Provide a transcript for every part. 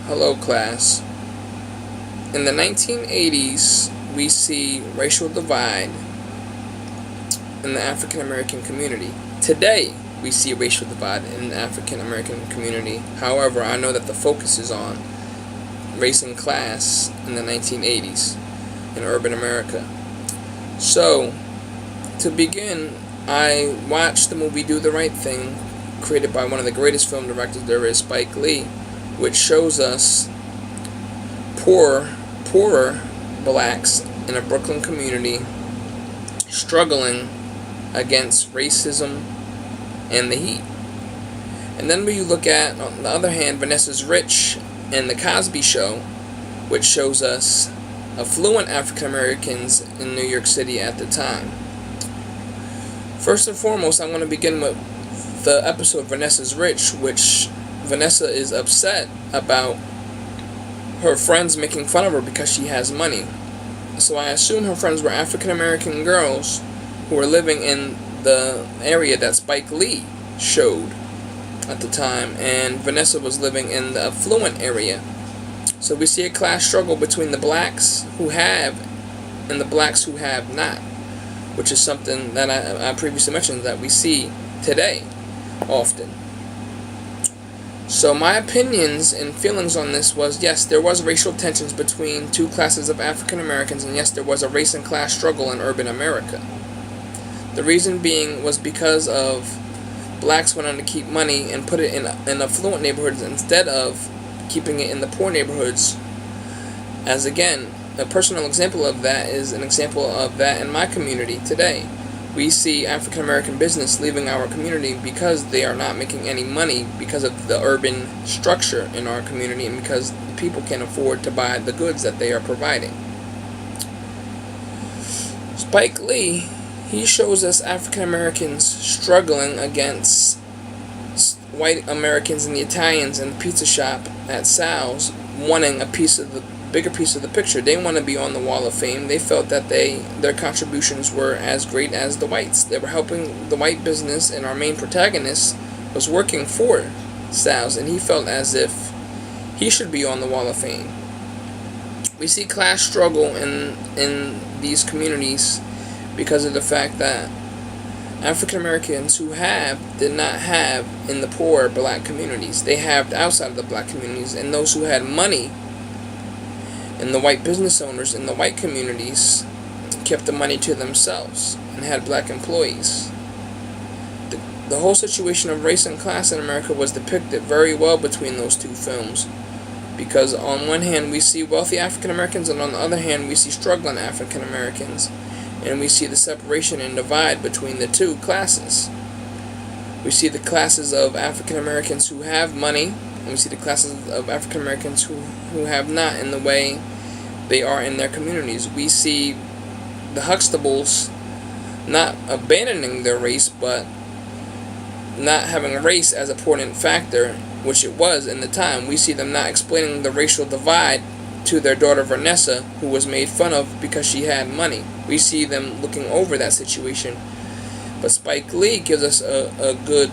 Hello class. In the 1980s, we see racial divide in the African American community. Today, we see racial divide in the African American community. However, I know that the focus is on race and class in the 1980s in urban America. So, to begin, I watched the movie Do the Right Thing, created by one of the greatest film directors there is, Spike Lee, which shows us poorer blacks in a Brooklyn community struggling against racism and the heat. And then when you look at, on the other hand, Vanessa's Rich and The Cosby Show, which shows us affluent African Americans in New York City at the time. First and foremost, I'm going to begin with the episode Vanessa's Rich, which Vanessa is upset about her friends making fun of her because she has money. So I assume her friends were African American girls who were living in the area that Spike Lee showed at the time, and Vanessa was living in the affluent area. So we see a class struggle between the blacks who have and the blacks who have not, which is something that I previously mentioned that we see today often. So my opinions and feelings on this was, yes, there was racial tensions between two classes of African Americans, and yes, there was a race and class struggle in urban America. The reason being was because of blacks wanting to keep money and put it in affluent neighborhoods instead of keeping it in the poor neighborhoods. As again, a personal example of that is an example of that in my community today. We see African American business leaving our community because they are not making any money because of the urban structure in our community and because the people can't afford to buy the goods that they are providing. Spike Lee, he shows us African Americans struggling against white Americans and the Italians in the pizza shop at Sal's, wanting a bigger piece of the picture. They want to be on the Wall of Fame. They felt that their contributions were as great as the whites. They were helping the white business, and our main protagonist was working for Sal's, and he felt as if he should be on the Wall of Fame. We see class struggle in these communities because of the fact that African Americans who did not have in the poor black communities. They have outside of the black communities, and those who had money and the white business owners in the white communities kept the money to themselves and had black employees. The whole situation of race and class in America was depicted very well between those two films, because on one hand we see wealthy African Americans, and on the other hand we see struggling African Americans, and we see the separation and divide between the two classes. We see the classes of African Americans who have money, and we see the classes of African Americans who have not in the way they are in their communities. We see the Huxtables not abandoning their race, but not having race as an important factor, which it was in the time. We see them not explaining the racial divide to their daughter Vanessa, who was made fun of because she had money. We see them looking over that situation. But Spike Lee gives us a good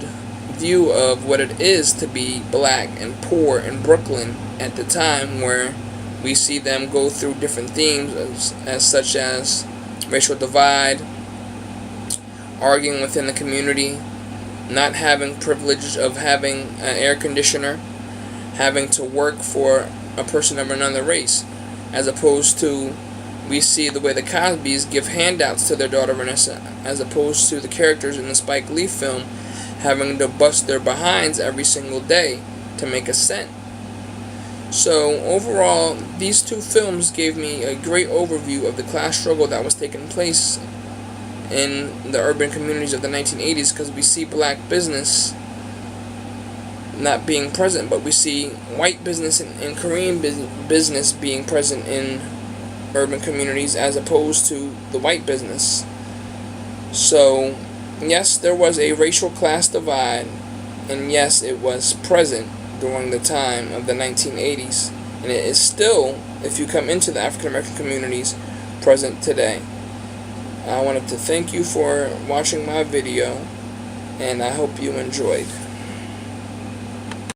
view of what it is to be black and poor in Brooklyn at the time, where we see them go through different themes as such as racial divide, arguing within the community, not having privilege of having an air conditioner, having to work for a person of another race, as opposed to we see the way the Cosbys give handouts to their daughter Vanessa, as opposed to the characters in the Spike Lee film having to bust their behinds every single day to make a cent. So overall, these two films gave me a great overview of the class struggle that was taking place in the urban communities of the 1980s, because we see black business not being present, but we see white business and Korean business being present in urban communities as opposed to the white business. So yes, there was a racial class divide, and yes, it was present during the time of the 1980s, and it is still, if you come into the African American communities, present today. I wanted to thank you for watching my video, and I hope you enjoyed.